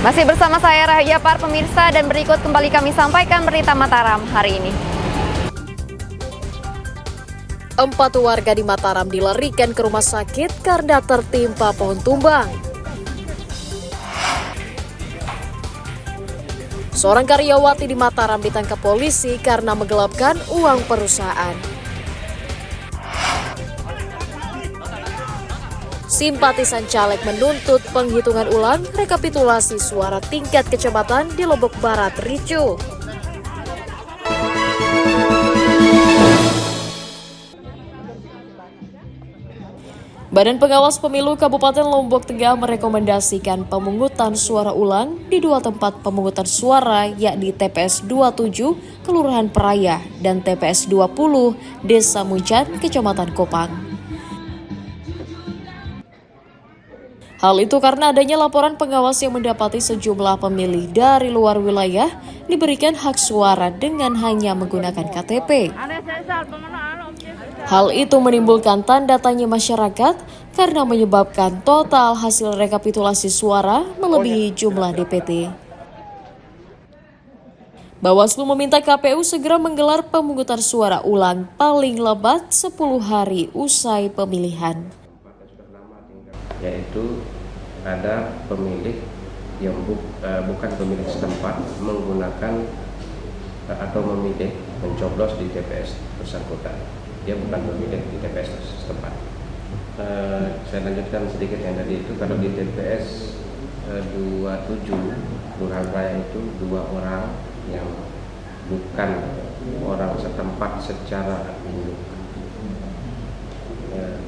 Masih bersama saya Rahayu Japar, pemirsa, dan berikut kembali kami sampaikan berita Mataram hari ini. 4 warga di Mataram dilarikan ke rumah sakit karena tertimpa pohon tumbang. Seorang karyawati di Mataram ditangkap polisi karena menggelapkan uang perusahaan. Simpatisan caleg menuntut penghitungan ulang rekapitulasi suara tingkat kecamatan di Lombok Barat ricuh. Badan Pengawas Pemilu Kabupaten Lombok Tengah merekomendasikan pemungutan suara ulang di 2 tempat pemungutan suara, yakni TPS 27 Kelurahan Peraya dan TPS 20 Desa Muncan, Kecamatan Kopang. Hal itu karena adanya laporan pengawas yang mendapati sejumlah pemilih dari luar wilayah diberikan hak suara dengan hanya menggunakan KTP. Hal itu menimbulkan tanda tanya masyarakat karena menyebabkan total hasil rekapitulasi suara melebihi jumlah DPT. Bawaslu meminta KPU segera menggelar pemungutan suara ulang paling lambat 10 hari usai pemilihan. Yaitu ada pemilik yang bukan pemilik setempat menggunakan atau memilih mencoblos di TPS bersangkutan. Dia bukan pemilik di TPS setempat. Saya lanjutkan sedikit yang tadi itu. Kalau di TPS 27 Kelurahan Raya itu 2 orang yang bukan orang setempat secara induk.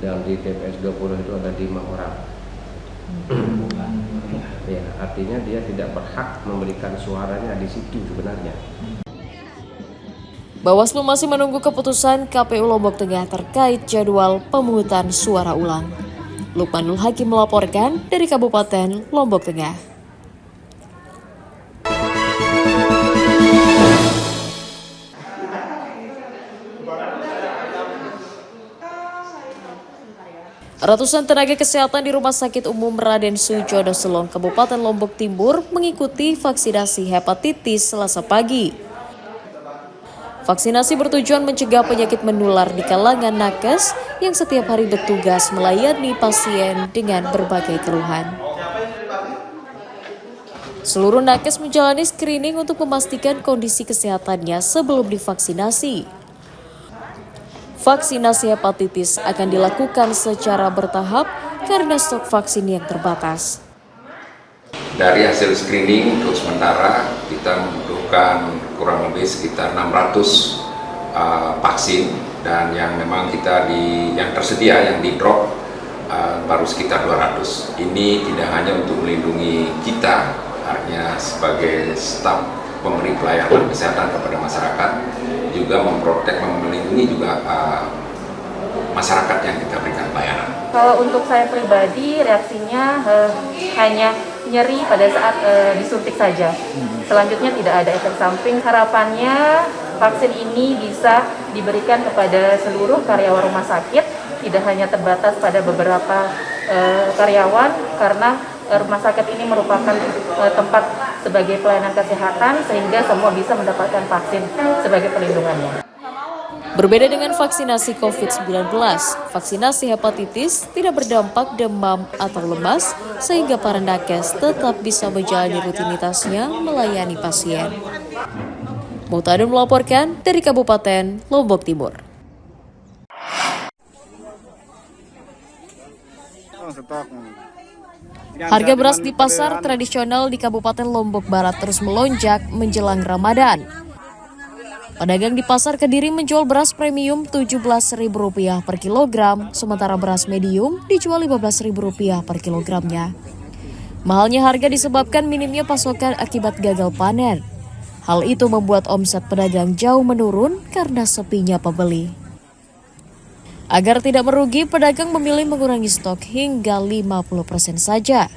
Dan di TPS 20 itu ada 5 orang. Ya, artinya dia tidak berhak memberikan suaranya di situ sebenarnya. Bawaslu masih menunggu keputusan KPU Lombok Tengah terkait jadwal pemungutan suara ulang. Lukmanul Hakim melaporkan dari Kabupaten Lombok Tengah. Ratusan tenaga kesehatan di Rumah Sakit Umum Raden Sujono Selong, Kabupaten Lombok Timur mengikuti vaksinasi hepatitis Selasa pagi. Vaksinasi bertujuan mencegah penyakit menular di kalangan nakes yang setiap hari bertugas melayani pasien dengan berbagai keluhan. Seluruh nakes menjalani screening untuk memastikan kondisi kesehatannya sebelum divaksinasi. Vaksinasi hepatitis akan dilakukan secara bertahap karena stok vaksin yang terbatas. Dari hasil screening untuk sementara kita membutuhkan kurang lebih sekitar 600 vaksin, dan yang memang yang tersedia yang di drop baru sekitar 200. Ini tidak hanya untuk melindungi kita, artinya sebagai staf pemberi pelayanan kesehatan kepada masyarakat, juga melindungi juga masyarakat yang kita berikan pelayanan. Kalau untuk saya pribadi, reaksinya hanya nyeri pada saat disuntik saja. Selanjutnya tidak ada efek samping. Harapannya vaksin ini bisa diberikan kepada seluruh karyawan rumah sakit, tidak hanya terbatas pada beberapa karyawan, karena rumah sakit ini merupakan tempat sebagai pelayanan kesehatan, sehingga semua bisa mendapatkan vaksin sebagai pelindungannya. Berbeda dengan vaksinasi COVID-19, vaksinasi hepatitis tidak berdampak demam atau lemas, sehingga para nakes tetap bisa menjalani rutinitasnya melayani pasien. Mutadun melaporkan dari Kabupaten Lombok Timur. Harga beras di pasar tradisional di Kabupaten Lombok Barat terus melonjak menjelang Ramadan. Pedagang di Pasar Kediri menjual beras premium Rp17.000 per kilogram, sementara beras medium dijual Rp15.000 per kilogramnya. Mahalnya harga disebabkan minimnya pasokan akibat gagal panen. Hal itu membuat omset pedagang jauh menurun karena sepinya pembeli. Agar tidak merugi, pedagang memilih mengurangi stok hingga 50% saja.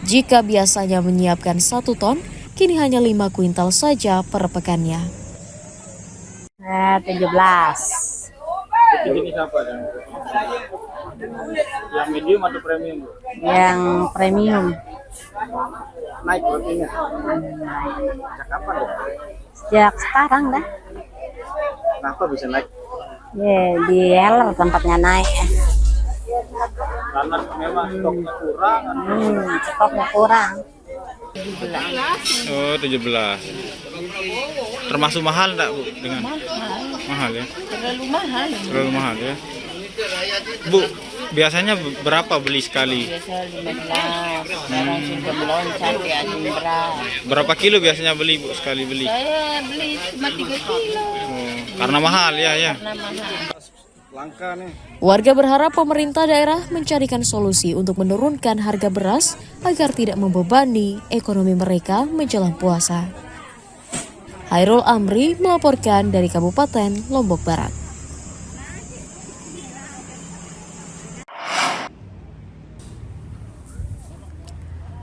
Jika biasanya menyiapkan 1 ton, kini hanya 5 kuintal saja per pekannya. 17. Ini apa? Yang medium atau premium? Yang premium. naik rotinya. Sejak kapan? Sejak sekarang dah. Kenapa bisa naik? Ya, di Heller tempatnya naik. Karena memang stoknya kurang. Stoknya kurang. Oh, 17. Termasuk mahal enggak, Bu? Dengan mahal ya? Terlalu mahal. Terlalu mahal ya. Bu, biasanya berapa beli sekali? Biasa 15, sekarang sudah meloncat di asin beras. Berapa kilo biasanya beli, Bu, sekali beli? Saya beli cuma 3 kilo. Oh, karena mahal ya. Karena mahal. Langka nih. Warga berharap pemerintah daerah mencarikan solusi untuk menurunkan harga beras agar tidak membebani ekonomi mereka menjelang puasa. Hairul Amri melaporkan dari Kabupaten Lombok Barat.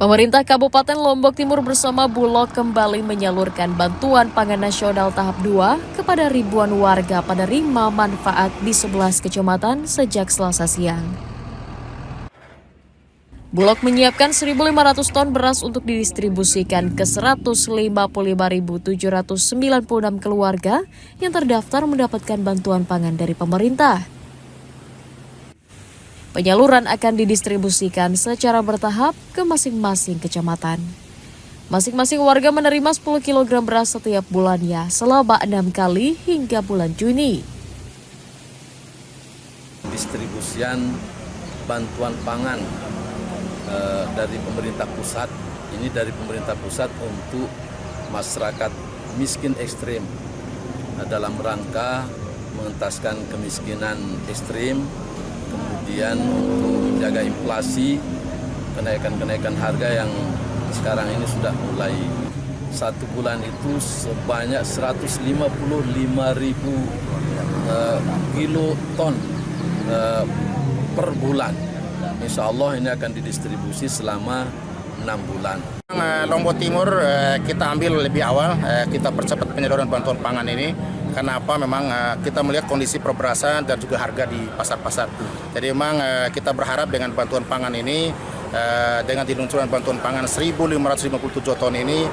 Pemerintah Kabupaten Lombok Timur bersama Bulog kembali menyalurkan bantuan pangan nasional tahap 2 kepada ribuan warga penerima manfaat di 11 kecamatan sejak Selasa siang. Bulog menyiapkan 1.500 ton beras untuk didistribusikan ke 155.796 keluarga yang terdaftar mendapatkan bantuan pangan dari pemerintah. Penyaluran akan didistribusikan secara bertahap ke masing-masing kecamatan. Masing-masing warga menerima 10 kg beras setiap bulannya selama 6 kali hingga bulan Juni. Distribusian bantuan pangan dari pemerintah pusat, ini dari pemerintah pusat untuk masyarakat miskin ekstrim dalam rangka mengentaskan kemiskinan ekstrim, kemudian untuk menjaga inflasi, kenaikan harga yang sekarang ini sudah mulai. Satu bulan itu sebanyak 155.000 kiloton per bulan. Insya Allah ini akan didistribusi selama 6 bulan. Lombok Timur kita ambil lebih awal, kita percepat penyaluran bantuan pangan ini. Kenapa? Memang kita melihat kondisi perberasan dan juga harga di pasar-pasar. Jadi memang kita berharap dengan bantuan pangan ini, dengan diluncurkan bantuan pangan 1.557 ton ini,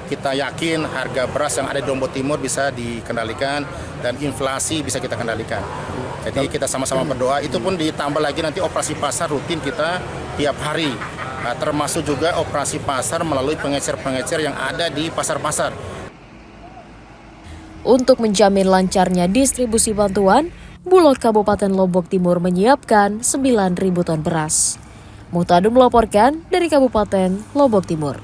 kita yakin harga beras yang ada di Lombok Timur bisa dikendalikan dan inflasi bisa kita kendalikan. Jadi kita sama-sama berdoa, itu pun ditambah lagi nanti operasi pasar rutin kita tiap hari, termasuk juga operasi pasar melalui pengecer-pengecer yang ada di pasar-pasar. Untuk menjamin lancarnya distribusi bantuan, Bulog Kabupaten Lombok Timur menyiapkan 9.000 ton beras. Muhtadum melaporkan dari Kabupaten Lombok Timur.